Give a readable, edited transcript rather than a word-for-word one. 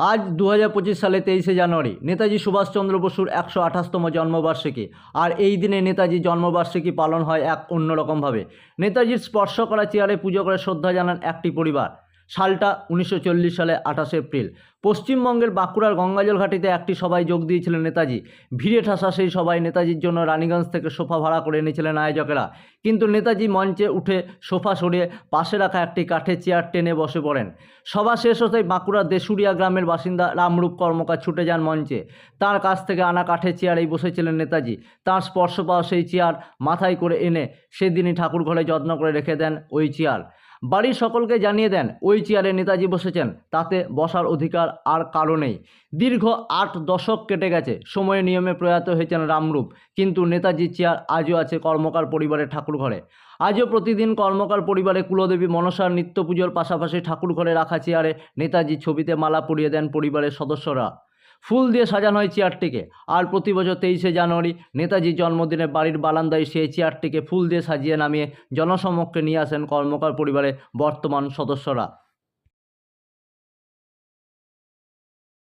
আজ 2025 সালে 23শে জানুয়ারি নেতাজি সুভাষচন্দ্র বসুর 128তম জন্মবার্ষিকী। আর এই দিনে নেতাজির জন্মবার্ষিকী পালন হয় এক অন্যরকমভাবে। নেতাজির স্পর্শ করা চেয়ারে পুজো করে শ্রদ্ধা জানান একটি পরিবার। সালটা 1940 সালে 28শে এপ্রিল। পশ্চিমবঙ্গের বাঁকুড়ার গঙ্গাজল ঘাটিতে একটি সভায় যোগ দিয়েছিলেন নেতাজি। ভিড়ে ঠাসা সেই সভায় নেতাজির জন্য রানীগঞ্জ থেকে সোফা ভাড়া করে এনেছিলেন আয়োজকেরা। কিন্তু নেতাজি মঞ্চে উঠে সোফা সরিয়ে পাশে রাখা একটি কাঠের চেয়ার টেনে বসে পড়েন। সভা শেষ হতেই বাঁকুড়ার দেশুরিয়া গ্রামের বাসিন্দা রামরূপ কর্মকার ছুটে যান মঞ্চে। তার কাছ থেকে আনা কাঠের চেয়ারেই বসেছিলেন নেতাজি। তার স্পর্শ পাওয়া সেই চেয়ার মাথায় করে এনে সেদিনই ঠাকুর ঘরে যত্ন করে রেখে দেন ওই চেয়ার। বাড়ির সকলকে জানিয়ে দেন ওই চেয়ারে নেতাজি বসেছেন, তাতে বসার অধিকার আর কারো নেই। দীর্ঘ 8 দশক কেটে গেছে, সময় নিয়মে প্রয়াত হয়েছেন রামরূপ, কিন্তু নেতাজির চেয়ার আজও আছে কর্মকার পরিবারের ঠাকুর ঘরে। আজও প্রতিদিন কর্মকার পরিবারে কুলদেবী মনসার নিত্য পুজোর পাশাপাশি ঠাকুর ঘরে রাখা চেয়ারে নেতাজির ছবিতে মালা পরিয়ে দেন পরিবারের সদস্যরা। ফুল দিয়ে সাজানো হয় চেয়ারটিকে। আর প্রতি বছর 23শে জানুয়ারি নেতাজির জন্মদিনে বাড়ির বারান্দায় সেই চেয়ারটিকে ফুল দিয়ে সাজিয়ে নামিয়ে জনসমক্ষে নিয়ে আসেন কর্মকার পরিবারের বর্তমান সদস্যরা।